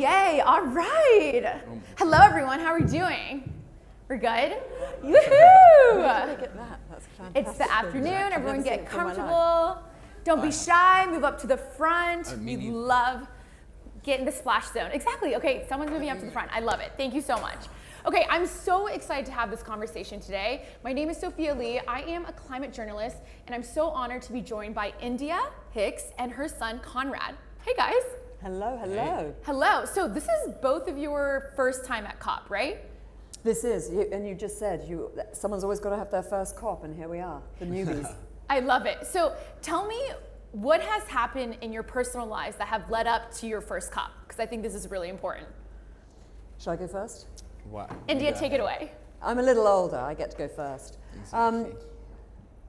Yay, all right. Hello everyone, how are we doing? We're good? Woohoo! Get that. That's fantastic. It's the afternoon, everyone get comfortable. Don't be shy, move up to the front. We love getting the splash zone. Exactly, okay, someone's moving up to the front. I love it, thank you so much. Okay, I'm so excited to have this conversation today. My name is Sophia Lee. I am a climate journalist, and I'm so honored to be joined by India, Hicks, and her son, Conrad. Hey guys. Hello, hello. Hello, so this is both of your first time at COP, right? This is, and you just said, someone's always got to have their first COP, and here we are, the newbies. I love it. So tell me what has happened in your personal lives that have led up to your first COP, because I think this is really important. Shall I go first? What? India, take it away. I'm a little older, I get to go first. Exactly.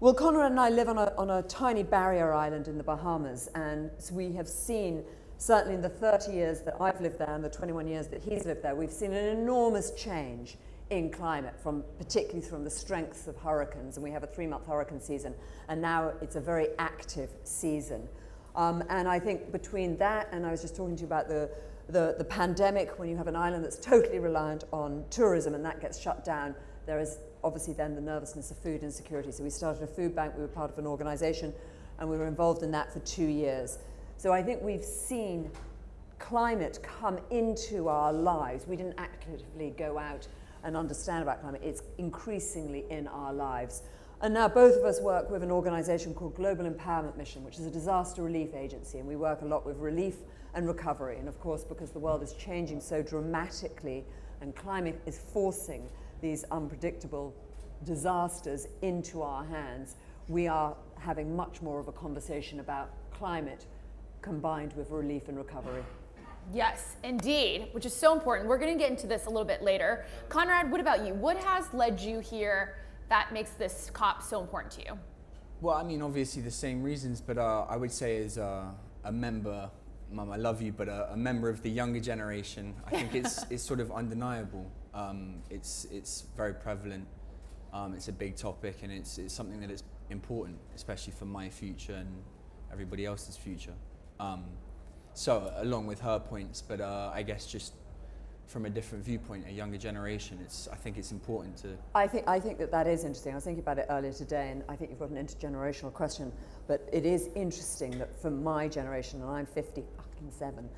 Well, Conrad and I live on a tiny barrier island in the Bahamas, and so we have seen, certainly in the 30 years that I've lived there and the 21 years that he's lived there, we've seen an enormous change in climate, particularly from the strength of hurricanes, and we have a 3-month hurricane season, and now it's a very active season. And I think between that, and I was just talking to you about the pandemic, when you have an island that's totally reliant on tourism and that gets shut down, there is obviously then the nervousness of food insecurity. So we started a food bank, we were part of an organization, and we were involved in that for 2 years. So I think we've seen climate come into our lives. We didn't actively go out and understand about climate. It's increasingly in our lives. And now both of us work with an organization called Global Empowerment Mission, which is a disaster relief agency, and we work a lot with relief and recovery. And of course, because the world is changing so dramatically and climate is forcing these unpredictable disasters into our hands, we are having much more of a conversation about climate combined with relief and recovery. Yes, indeed, which is so important. We're going to get into this a little bit later. Conrad, what about you? What has led you here that makes this COP so important to you? Well, I mean, obviously the same reasons, but I would say as a member, Mum, I love you, but a member of the younger generation, I think it's sort of undeniable. It's very prevalent. It's a big topic, and it's something that is important, especially for my future and everybody else's future. So along with her points, but I guess just from a different viewpoint, a younger generation, I think it's important to... I think that is interesting. I was thinking about it earlier today, and I think you've got an intergenerational question, but it is interesting that for my generation, and I'm 57,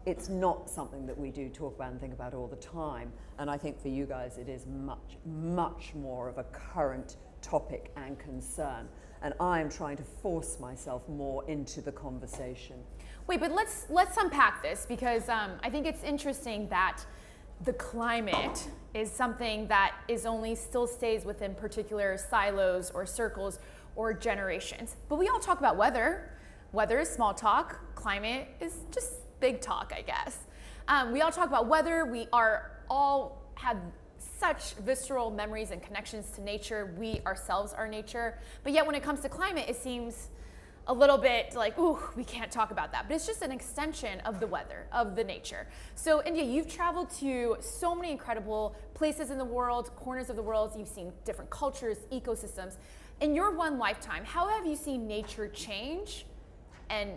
it's not something that we do talk about and think about all the time. And I think for you guys, it is much, much more of a current topic and concern. And I'm trying to force myself more into the conversation. Wait, but let's unpack this, because I think it's interesting that the climate is something that still stays within particular silos or circles or generations. But we all talk about weather. Weather is small talk. Climate is just big talk, I guess. We all talk about weather. We all have such visceral memories and connections to nature. We ourselves are nature. But yet when it comes to climate, it seems a little bit like, ooh, we can't talk about that. But it's just an extension of the weather, of the nature. So India, you've traveled to so many incredible places in the world, corners of the world. You've seen different cultures, ecosystems. In your one lifetime, how have you seen nature change and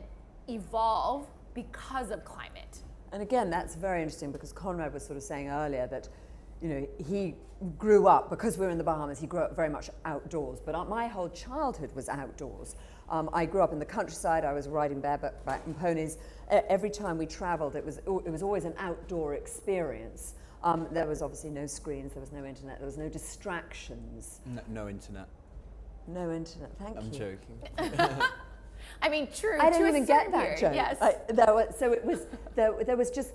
evolve because of climate? And again, that's very interesting, because Conrad was sort of saying earlier that, you know, he grew up, because we're in the Bahamas, he grew up very much outdoors, but my whole childhood was outdoors. I grew up in the countryside. I was riding bareback and ponies. Every time we traveled, it was always an outdoor experience. There was obviously no screens, there was no internet, there was no distractions. No internet. No internet, thank you. I'm joking. I mean, true. I don't even get that joke. Yes. There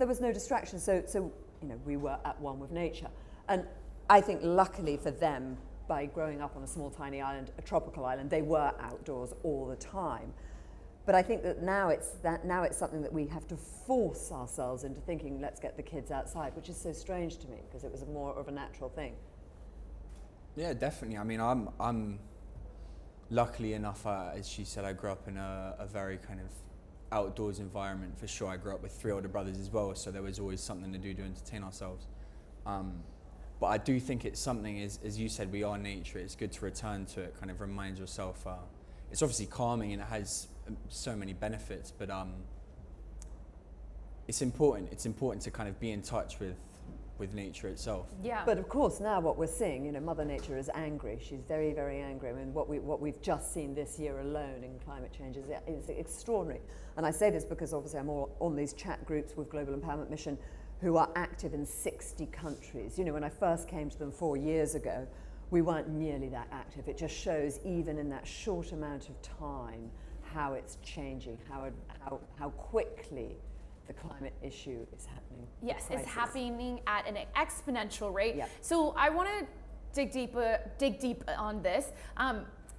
was no distraction. So you know, we were at one with nature, and I think luckily for them, by growing up on a small tiny island, a tropical island, they were outdoors all the time. But I think that now it's something that we have to force ourselves into thinking, let's get the kids outside, which is so strange to me, because it was more of a natural thing. Yeah, definitely. I mean, I'm luckily enough, as she said, I grew up in a very kind of outdoors environment for sure. I grew up with 3 older brothers as well, so there was always something to do to entertain ourselves. But I do think it's something, as you said, we are nature. It's good to return to it, kind of reminds yourself. It's obviously calming, and it has so many benefits, but it's important. It's important to kind of be in touch with nature itself. Yeah. But of course, now what we're seeing, you know, Mother Nature is angry. She's very, very angry. I mean, what we've just seen this year alone in climate change is extraordinary. And I say this because obviously I'm all on these chat groups with Global Empowerment Mission who are active in 60 countries. You know, when I first came to them 4 years ago, we weren't nearly that active. It just shows, even in that short amount of time, how it's changing, how quickly the climate issue is happening. Yes, it's happening at an exponential rate. Yep. So I want to dig deep on this.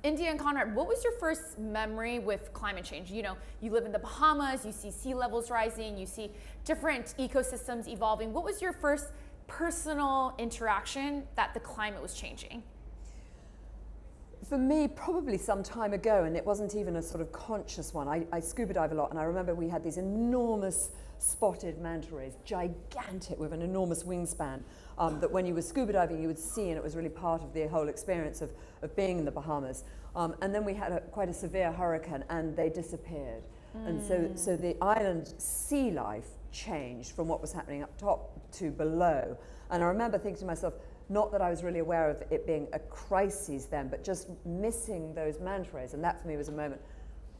India and Conrad, what was your first memory with climate change? You know, you live in the Bahamas, you see sea levels rising, you see different ecosystems evolving. What was your first personal interaction that the climate was changing? For me, probably some time ago, and it wasn't even a sort of conscious one. I scuba dive a lot, and I remember we had these enormous spotted manta rays, gigantic, with an enormous wingspan, that when you were scuba diving you would see, and it was really part of the whole experience of being in the Bahamas. And then we had quite a severe hurricane, and they disappeared. And so the island sea life changed from what was happening up top to below. And I remember thinking to myself, not that I was really aware of it being a crisis then, but just missing those manta rays, and that for me was a moment.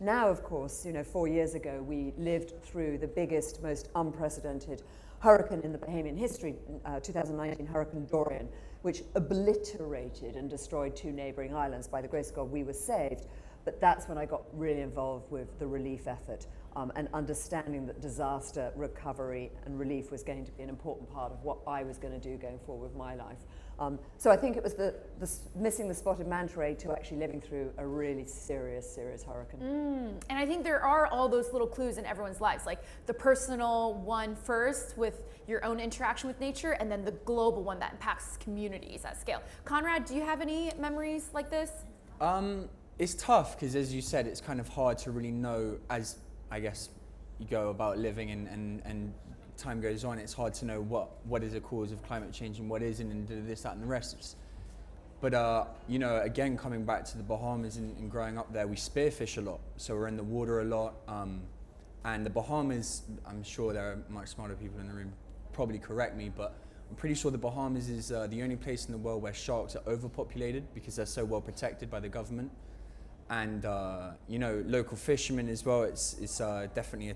Now, of course, you know, 4 years ago, we lived through the biggest, most unprecedented hurricane in the Bahamian history, 2019 Hurricane Dorian, which obliterated and destroyed 2 neighboring islands. By the grace of God, we were saved. But that's when I got really involved with the relief effort, and understanding that disaster recovery and relief was going to be an important part of what I was going to do going forward with my life. So I think it was the missing the spotted manta ray to actually living through a really serious hurricane. And I think there are all those little clues in everyone's lives, like the personal one first with your own interaction with nature, and then the global one that impacts communities at scale. Conrad, do you have any memories like this? It's tough because, as you said, it's kind of hard to really know as, I guess, you go about living and time goes on. It's hard to know what is a cause of climate change and what isn't, and this, that, and the rest. But you know, again, coming back to the Bahamas and growing up there, we spearfish a lot, so we're in the water a lot. And the Bahamas, I'm sure there are much smarter people in the room, probably correct me, but I'm pretty sure the Bahamas is the only place in the world where sharks are overpopulated because they're so well protected by the government. And you know, local fishermen as well. It's definitely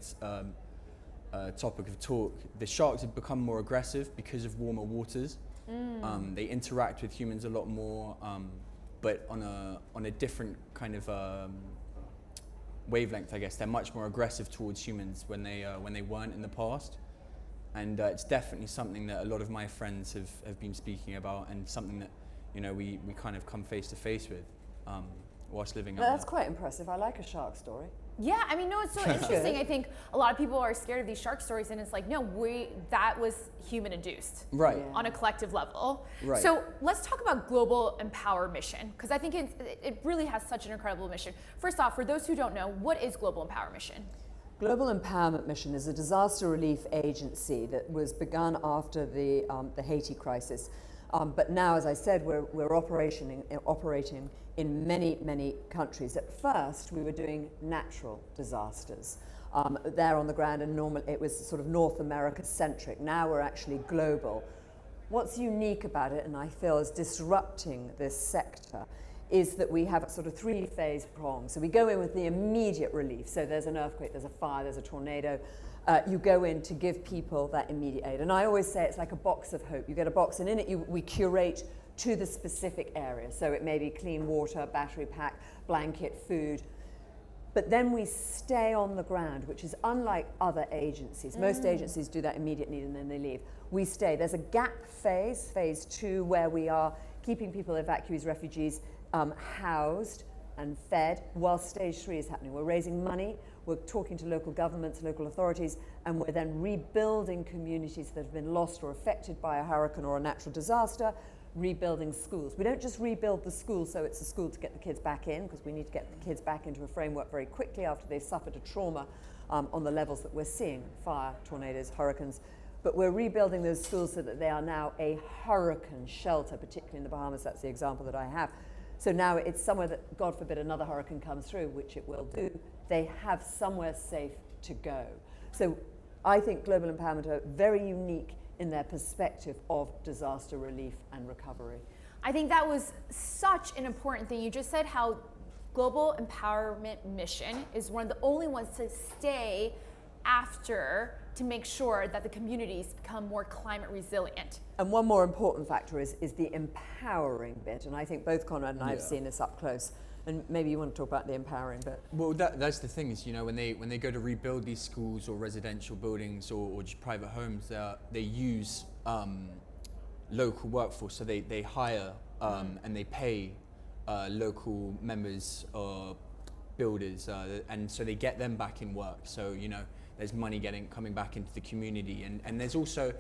a topic of talk. The sharks have become more aggressive because of warmer waters. They interact with humans a lot more, but on a different kind of wavelength, I guess. They're much more aggressive towards humans when they weren't in the past. And it's definitely something that a lot of my friends have been speaking about, and something that, you know, we kind of come face to face with whilst living up That's there. quite impressive. I like a shark story. Yeah, I mean, no, it's so interesting. I think a lot of people are scared of these shark stories, and it's like, no, that was human induced, Right. Yeah. on a collective level. Right. So let's talk about Global Empower Mission, because I think it really has such an incredible mission. First off, for those who don't know, what is Global Empower Mission? Global Empowerment Mission is a disaster relief agency that was begun after the Haiti crisis. But now, as I said, we're operating in many, many countries. At first, we were doing natural disasters there on the ground, and normally it was sort of North America centric. Now we're actually global. What's unique about it, and I feel is disrupting this sector, is that we have a sort of 3-phase prong. So we go in with the immediate relief. So there's an earthquake, there's a fire, there's a tornado. You go in to give people that immediate aid. And I always say it's like a box of hope. You get a box, and in it we curate to the specific area. So it may be clean water, battery pack, blanket, food. But then we stay on the ground, which is unlike other agencies. Most agencies do that immediate need and then they leave. We stay. There's a gap phase, phase 2, where we are keeping people, evacuees, refugees, housed and fed while stage 3 is happening. We're raising money, we're talking to local governments, local authorities, and we're then rebuilding communities that have been lost or affected by a hurricane or a natural disaster, rebuilding schools. We don't just rebuild the school so it's a school to get the kids back in, because we need to get the kids back into a framework very quickly after they've suffered a trauma on the levels that we're seeing, fire, tornadoes, hurricanes. But we're rebuilding those schools so that they are now a hurricane shelter, particularly in the Bahamas. That's the example that I have. So now it's somewhere that, God forbid, another hurricane comes through, which it will do, they have somewhere safe to go. So I think Global Empowerment are very unique in their perspective of disaster relief and recovery. I think that was such an important thing. You just said how Global Empowerment Mission is one of the only ones to stay after to make sure that the communities become more climate resilient. And one more important factor is the empowering bit. And I think both Conrad and I have seen this up close. And maybe you want to talk about the empowering bit. Well, that's the thing is, you know, when they go to rebuild these schools or residential buildings or just private homes, they use local workforce. So they hire and they pay local members or builders, and so they get them back in work. So, you know, there's money coming back into the community, and there's also,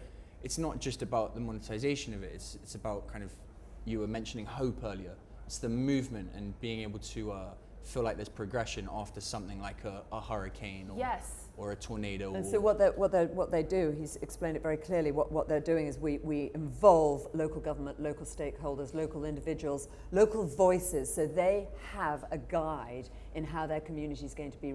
it's not just about the monetization of it. It's about kind of, you were mentioning hope earlier. It's the movement and being able to feel like there's progression after something like a hurricane or a tornado. And so what they do, he's explained it very clearly, what they're doing is we involve local government, local stakeholders, local individuals, local voices, so they have a guide in how their community is going to be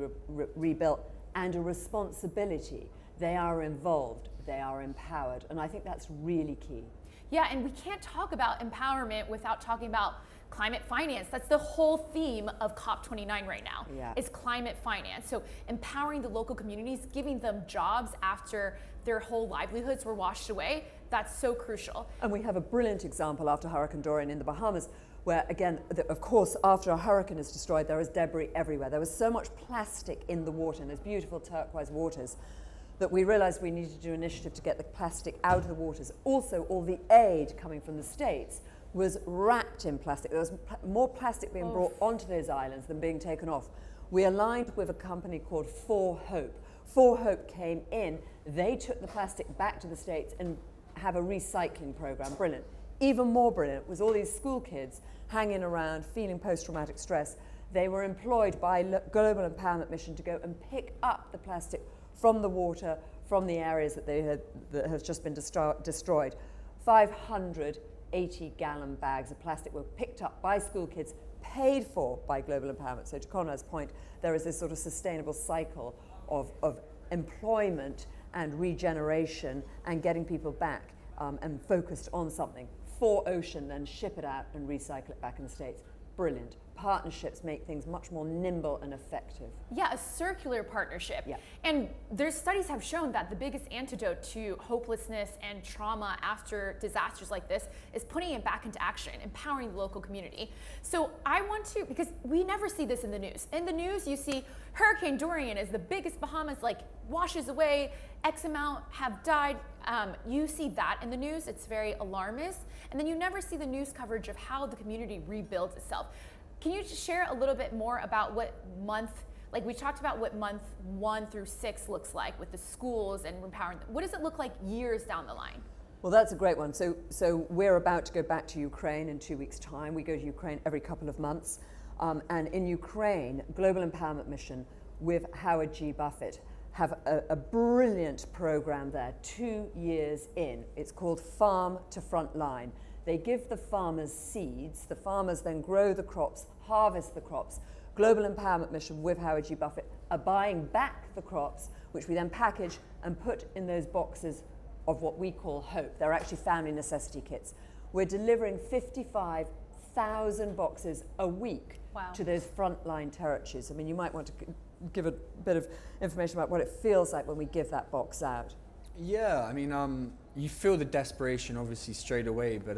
rebuilt and a responsibility. They are involved, they are empowered, and I think that's really key. Yeah, and we can't talk about empowerment without talking about climate finance. That's the whole theme of COP29 right now, is climate finance. So empowering the local communities, giving them jobs after their whole livelihoods were washed away, that's so crucial. And we have a brilliant example after Hurricane Dorian in the Bahamas, where again, of course, after a hurricane is destroyed, there is debris everywhere. There was so much plastic in the water, and those beautiful turquoise waters, that we realized we needed to do an initiative to get the plastic out of the waters. Also, all the aid coming from the States was wrapped in plastic. There was more plastic being brought onto those islands than being taken off. We aligned with a company called For Hope. For Hope came in, they took the plastic back to the States and have a recycling program. Brilliant. Even more brilliant was all these school kids hanging around, feeling post-traumatic stress. They were employed by Global Empowerment Mission to go and pick up the plastic from the water, from the areas that that have just been destroyed. 580-gallon bags of plastic were picked up by school kids, paid for by Global Empowerment. So to Conrad's point, there is this sort of sustainable cycle of employment and regeneration and getting people back and focused on something. For ocean, then ship it out and recycle it back in the States. Brilliant. Partnerships make things much more nimble and effective. Yeah, a circular partnership. Yeah. And their studies have shown that the biggest antidote to hopelessness and trauma after disasters like this is putting it back into action, empowering the local community. So I want to, because we never see this in the news. In the news, you see Hurricane Dorian is the biggest Bahamas, like washes away, X amount have died. You see that in the news, it's very alarmist. And then you never see the news coverage of how the community rebuilds itself. Can you just share a little bit more about what month, like we talked about what month 1 through 6 looks like with the schools and empowering them. What does it look like years down the line? Well, that's a great one. So we're about to go back to Ukraine in 2 weeks' time. We go to Ukraine every couple of months. And in Ukraine, Global Empowerment Mission with Howard G. Buffett have a brilliant program there 2 years in. It's called Farm to Frontline. They give the farmers seeds, the farmers then grow the crops, harvest the crops. Global Empowerment Mission with Howard G. Buffett are buying back the crops, which we then package and put in those boxes of what we call hope. They're actually family necessity kits. We're delivering 55,000 boxes a week to those frontline territories. I mean, you might want to give a bit of information about what it feels like when we give that box out. Yeah, I mean, you feel the desperation obviously straight away, but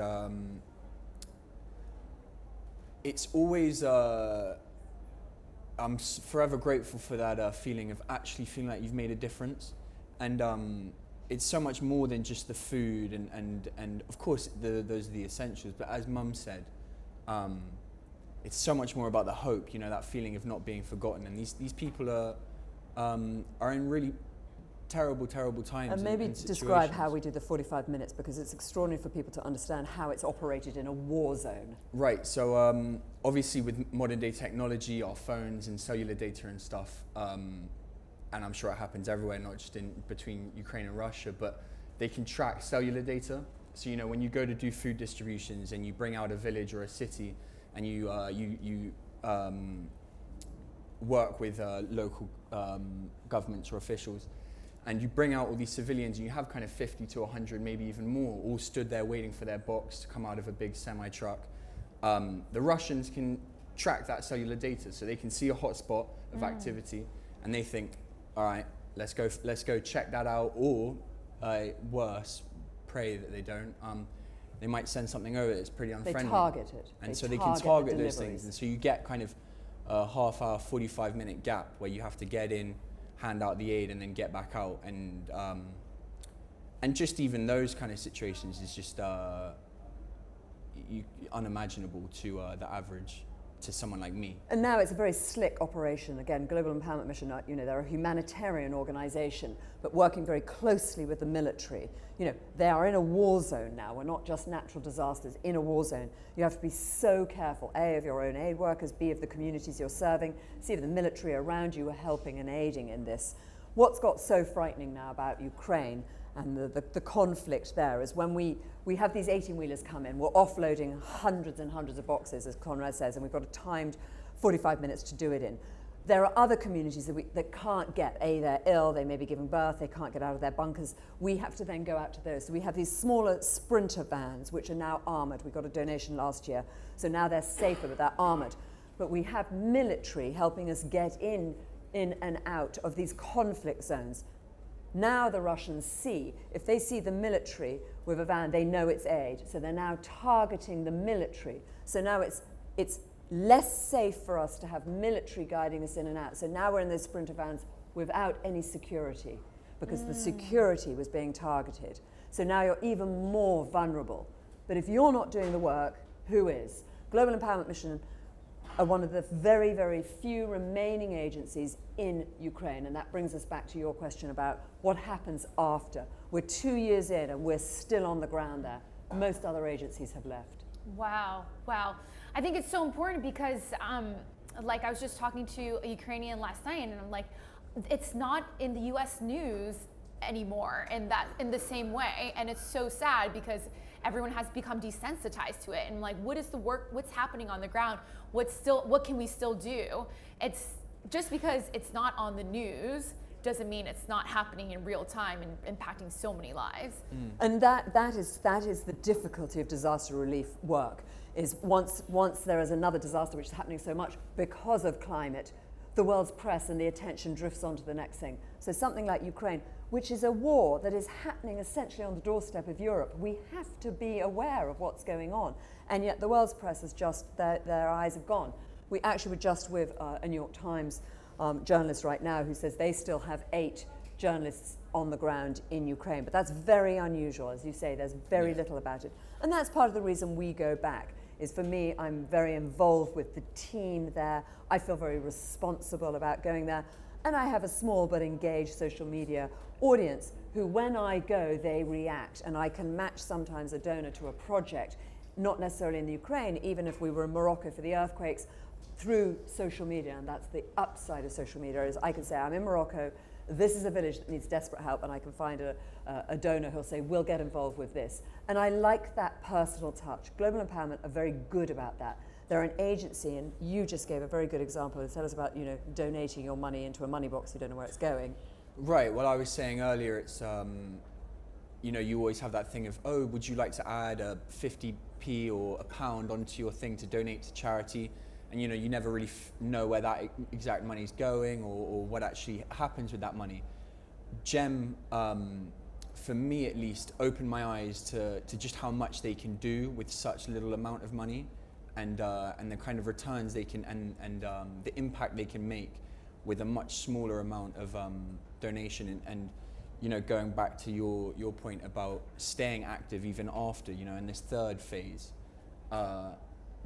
it's always, I'm forever grateful for that feeling of actually feeling like you've made a difference. And it's so much more than just the food and of course those are the essentials, but as Mum said, it's so much more about the hope, you know, that feeling of not being forgotten. And these people are in really terrible times. And maybe describe how we do the 45 minutes, because it's extraordinary for people to understand how it's operated in a war zone. Right, so obviously with modern day technology, our phones and cellular data and stuff, and I'm sure it happens everywhere, not just between Ukraine and Russia, but they can track cellular data. So, you know, when you go to do food distributions and you bring out a village or a city and you work with local governments or officials, and you bring out all these civilians, and you have kind of 50 to 100, maybe even more, all stood there waiting for their box to come out of a big semi-truck. The Russians can track that cellular data, so they can see a hotspot of activity, and they think, all right, let's go check that out, or worse, pray that they don't. They might send something over that's pretty unfriendly. They target it. And so they can target those things, and so you get kind of a half-hour, 45-minute gap where you have to get in, hand out the aid, and then get back out, and just even those kind of situations is just unimaginable to the average, to someone like me. And now it's a very slick operation. Again, Global Empowerment Mission, they're a humanitarian organization, but working very closely with the military. They are in a war zone now. We're not just natural disasters, in a war zone. You have to be so careful, A, of your own aid workers, B, of the communities you're serving, C, of the military around you are helping and aiding in this. What's got so frightening now about Ukraine and the conflict there is when we have these 18-wheelers come in, we're offloading hundreds and hundreds of boxes, as Conrad says, and we've got a timed 45 minutes to do it in. There are other communities that can't get, A, they're ill, they may be giving birth, they can't get out of their bunkers. We have to then go out to those. So we have these smaller sprinter vans, which are now armored. We got a donation last year, so now they're safer, but they're armored. But we have military helping us get in and out of these conflict zones. Now the Russians see, if they see the military with a van, they know it's aid. So they're now targeting the military. So now it's less safe for us to have military guiding us in and out. So now we're in those sprinter vans without any security, because the security was being targeted. So now you're even more vulnerable. But if you're not doing the work, who is? Global Empowerment Mission are one of the very, very few remaining agencies in Ukraine. And that brings us back to your question about what happens after. We're 2 years in and we're still on the ground there. Most other agencies have left. Wow. I think it's so important because, like I was just talking to a Ukrainian last night, and I'm like, it's not in the U.S. news anymore in the same way, and it's so sad because everyone has become desensitized to it. And like, what is the work? What's happening on the ground? What can we still do? It's just because it's not on the news doesn't mean it's not happening in real time and impacting so many lives. And that is the difficulty of disaster relief work, is once there is another disaster which is happening so much because of climate, the world's press and the attention drifts on to the next thing. So something like Ukraine, which is a war that is happening essentially on the doorstep of Europe, we have to be aware of what's going on. And yet the world's press has just, their eyes have gone. We actually were just with a New York Times journalist right now who says they still have 8 journalists on the ground in Ukraine. But that's very unusual. As you say, there's very little about it. And that's part of the reason we go back, is for me, I'm very involved with the team there. I feel very responsible about going there. And I have a small but engaged social media audience who, when I go, they react. And I can match sometimes a donor to a project, not necessarily in the Ukraine, even if we were in Morocco for the earthquakes, through social media. And that's the upside of social media, is I can say, I'm in Morocco, this is a village that needs desperate help, and I can find a donor who'll say, we'll get involved with this. And I like that personal touch. Global Empowerment are very good about that. They're an agency, and you just gave a very good example. Tell us about, donating your money into a money box, you don't know where it's going. Right, well, I was saying earlier, it's, you always have that thing of, oh, would you like to add a 50p or a pound onto your thing to donate to charity? And you never really know where that exact money is going or what actually happens with that money. GEM, for me at least, opened my eyes to just how much they can do with such little amount of money, and the kind of returns they can and the impact they can make with a much smaller amount of donation. And going back to your point about staying active even after, in this third phase,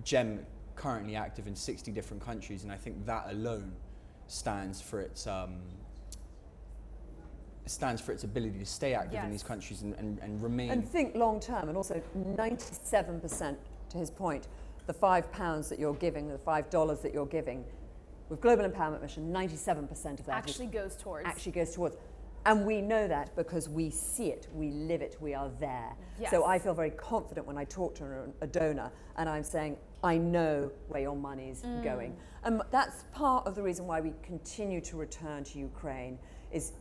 GEM currently active in 60 different countries, and I think that alone stands for its ability to stay active in these countries and remain. And think long term, and also 97%, to his point, the £5 that you're giving, the $5 that you're giving, with Global Empowerment Mission, 97% of that actually goes towards. And we know that because we see it, we live it, we are there. Yes. So I feel very confident when I talk to a donor and I'm saying, I know where your money's going. And that's part of the reason why we continue to return to Ukraine is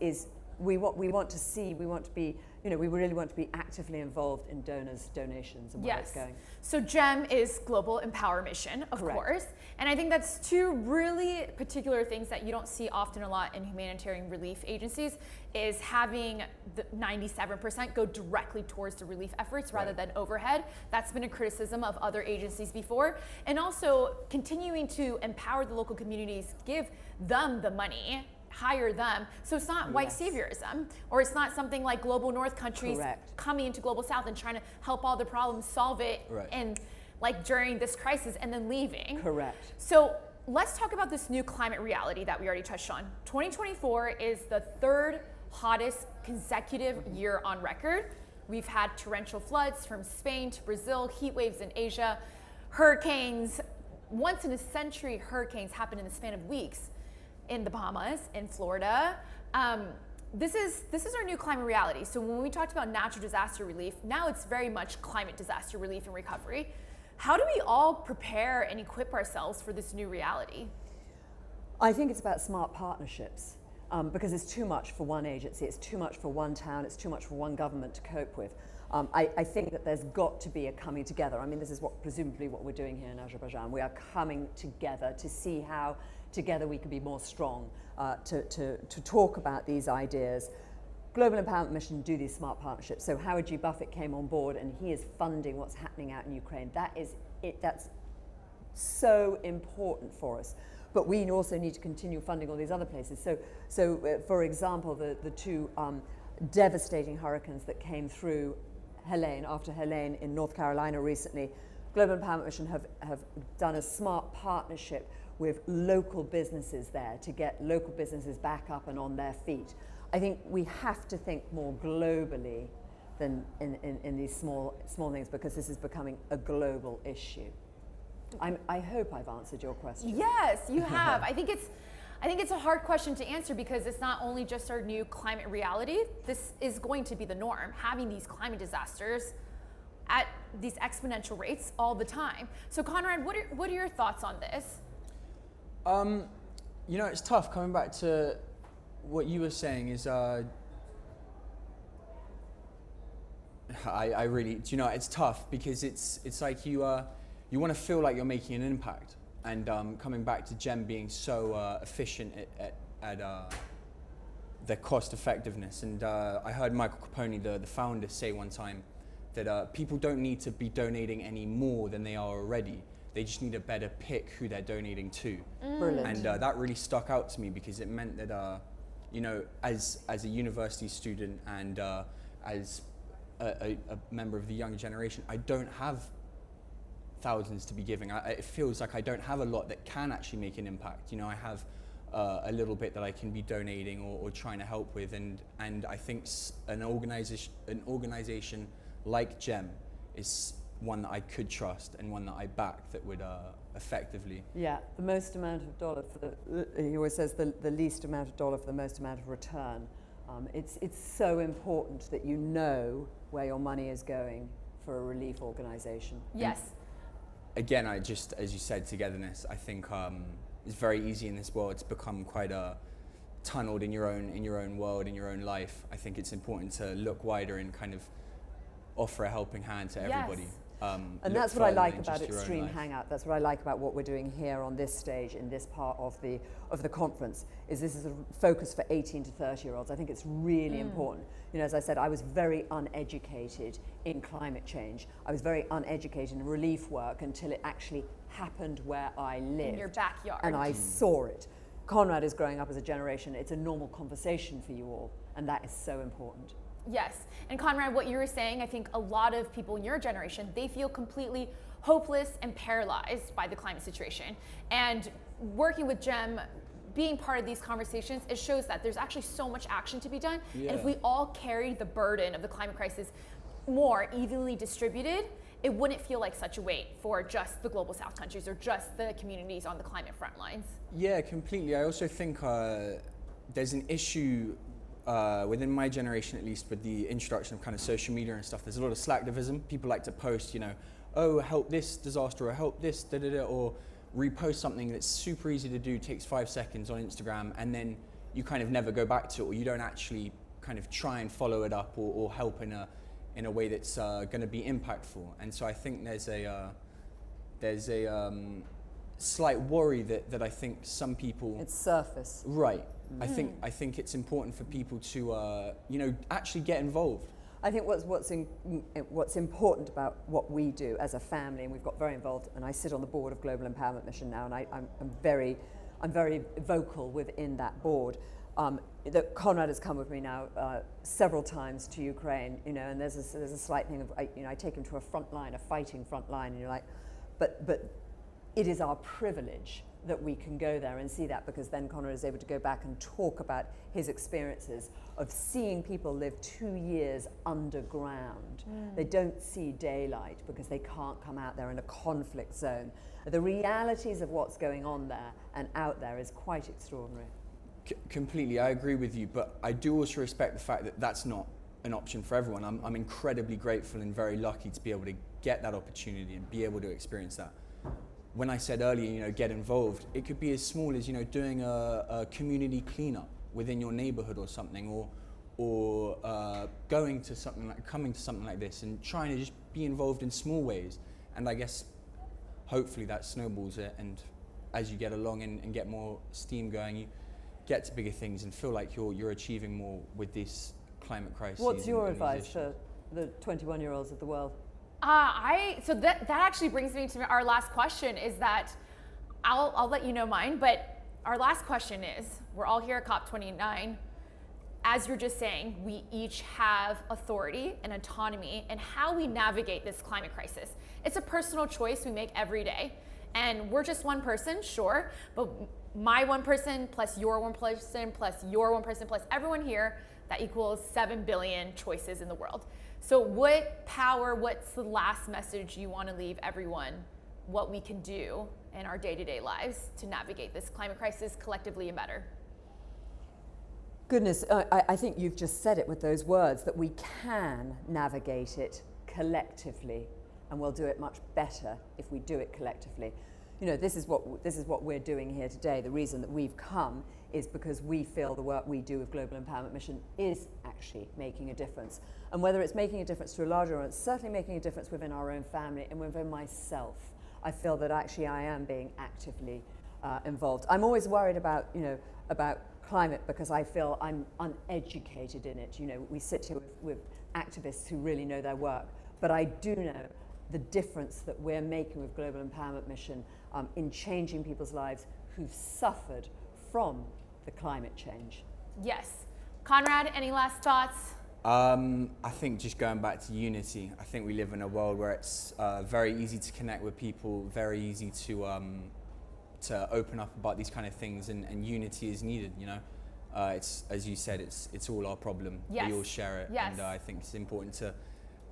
we want to see, we want to be, we really want to be actively involved in donors' donations and where it's going. So GEM is Global Empower Mission, of Correct. course. And I think that's two really particular things that you don't see often a lot in humanitarian relief agencies is having the 97% go directly towards the relief efforts rather than overhead. That's been a criticism of other agencies before. And also continuing to empower the local communities, give them the money, hire them. So it's not white saviorism, or it's not something like global north countries coming into global south and trying to help all the problems, solve it, and like during this crisis and then leaving. Correct. So let's talk about this new climate reality that we already touched on. 2024 is the third hottest consecutive year on record. We've had torrential floods from Spain to Brazil, heat waves in Asia, hurricanes, once in a century hurricanes happen in the span of weeks in the Bahamas, in Florida. This is our new climate reality. So when we talked about natural disaster relief, now it's very much climate disaster relief and recovery. How do we all prepare and equip ourselves for this new reality? I think it's about smart partnerships because it's too much for one agency, it's too much for one town, it's too much for one government to cope with. I think that there's got to be a coming together. I mean, this is presumably what we're doing here in Azerbaijan. We are coming together to see how together we can be more strong to talk about these ideas. Global Empowerment Mission do these smart partnerships. So Howard G. Buffett came on board and he is funding what's happening out in Ukraine. That's so important for us. But we also need to continue funding all these other places. So for example, the two devastating hurricanes that came through after Helene in North Carolina recently, Global Empowerment Mission have done a smart partnership with local businesses there to get local businesses back up and on their feet. I think we have to think more globally than in these small things because this is becoming a global issue. I hope I've answered your question. Yes, you have. I think it's a hard question to answer because it's not only just our new climate reality. This is going to be the norm, having these climate disasters at these exponential rates all the time. So Conrad, what are your thoughts on this? It's tough. Coming back to what you were saying is, I really, it's tough because it's like you want to feel like you're making an impact, and coming back to GEM being so efficient at their cost effectiveness, and I heard Michael Capone, the founder, say one time that people don't need to be donating any more than they are already. They just need a better pick who they're donating to. Brilliant. And that really stuck out to me because it meant that, as a university student and as a member of the younger generation, I don't have thousands to be giving. It feels like I don't have a lot that can actually make an impact. I have a little bit that I can be donating or trying to help with, and I think an organization like GEM is one that I could trust and one that I back that would effectively. Yeah, the most amount of dollar he always says the least amount of dollar for the most amount of return. It's so important that you know where your money is going for a relief organization. Yes. And again, as you said, togetherness, I think it's very easy in this world to become quite tunneled in your own world, in your own life. I think it's important to look wider and kind of offer a helping hand to everybody. Yes. And that's what I like about Extreme Hangout. That's what I like about what we're doing here on this stage in this part of the conference. This is a focus for 18 to 30-year-olds. I think it's really important. As I said, I was very uneducated in climate change. I was very uneducated in relief work until it actually happened where I lived. In your backyard. And I saw it. Conrad is growing up as a generation. It's a normal conversation for you all, and that is so important. Yes, and Conrad, what you were saying, I think a lot of people in your generation, they feel completely hopeless and paralyzed by the climate situation. And working with GEM, being part of these conversations, it shows that there's actually so much action to be done. Yeah. And if we all carried the burden of the climate crisis more evenly distributed, it wouldn't feel like such a weight for just the global south countries or just the communities on the climate front lines. Yeah, completely. I also think there's an issue within my generation, at least, with the introduction of kind of social media and stuff, there's a lot of slacktivism. People like to post, you know, oh, help this disaster, or help this, da-da-da, or repost something that's super easy to do, takes 5 seconds on Instagram, and then you kind of never go back to it, or you don't actually kind of try and follow it up or help in a way that's going to be impactful. And so I think there's a slight worry that I think some people... It's surface. Right. I think it's important for people to you know, actually get involved. I think what's important about what we do as a family, and we've got very involved, and I sit on the board of Global Empowerment Mission now, and I'm very vocal within that board. That Conrad has come with me now several times to Ukraine, you know, and there's a slight thing of, you know, I take him to a front line, a fighting front line, and you're like, but it is our privilege that we can go there and see that, because then Conrad is able to go back and talk about his experiences of seeing people live 2 years underground. They don't see daylight because they can't come out there in a conflict zone. The realities of what's going on there and out there is quite extraordinary. Completely, I agree with you, but I do also respect the fact that that's not an option for everyone. I'm incredibly grateful and very lucky to be able to get that opportunity and be able to experience that. When I said earlier, you know, get involved, it could be as small as, you know, doing a community cleanup within your neighborhood or something, or coming to something like this and trying to just be involved in small ways. And I guess hopefully that snowballs it, and as you get along and get more steam going, you get to bigger things and feel like you're achieving more with this climate crisis. What's your advice for the 21-year-olds of the world? So that actually brings me to our last question, is that I'll let you know mine, but our last question is, we're all here at COP29. As you're just saying, we each have authority and autonomy in how we navigate this climate crisis. It's a personal choice we make every day. And we're just one person, sure, but my one person plus your one person plus your one person plus everyone here, that equals 7 billion choices in the world. So what's the last message you want to leave everyone, what we can do in our day-to-day lives to navigate this climate crisis collectively and better? Goodness, I think you've just said it with those words, that we can navigate it collectively, and we'll do it much better if we do it collectively. You know, this is what we're doing here today. The reason that we've come is because we feel the work we do with Global Empowerment Mission is actually making a difference. And whether it's making a difference to a larger audience, certainly making a difference within our own family and within myself, I feel that actually I am being actively involved. I'm always worried about, you know, about climate because I feel I'm uneducated in it. You know, we sit here with activists who really know their work, but I do know the difference that we're making with Global Empowerment Mission in changing people's lives who've suffered from the climate change. Yes. Conrad, any last thoughts? I think just going back to unity, I think we live in a world where it's very easy to connect with people, very easy to open up about these kind of things, and unity is needed, you know. It's, as you said, it's all our problem. Yes. We all share it, yes. And I think it's important to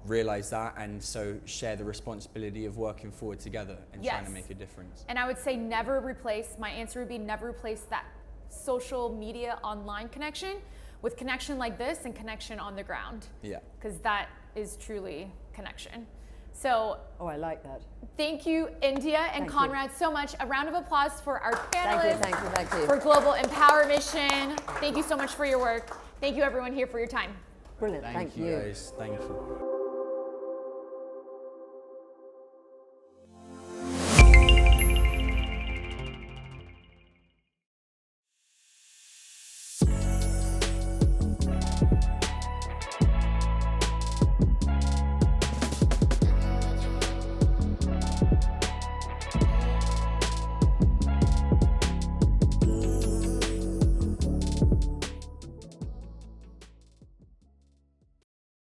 realize that, and so share the responsibility of working forward together and yes. trying to make a difference. And I would say my answer would be never replace that social media online connection with connection like this and connection on the ground. Yeah. Because that is truly connection. So. Oh, I like that. Thank you, India and Thank Conrad, you. so much. A round of applause for our panelists. Thank you. For Global Empower Mission. Thank you so much for your work. Thank you, everyone here, for your time. Brilliant. Thank you, guys. Thank you.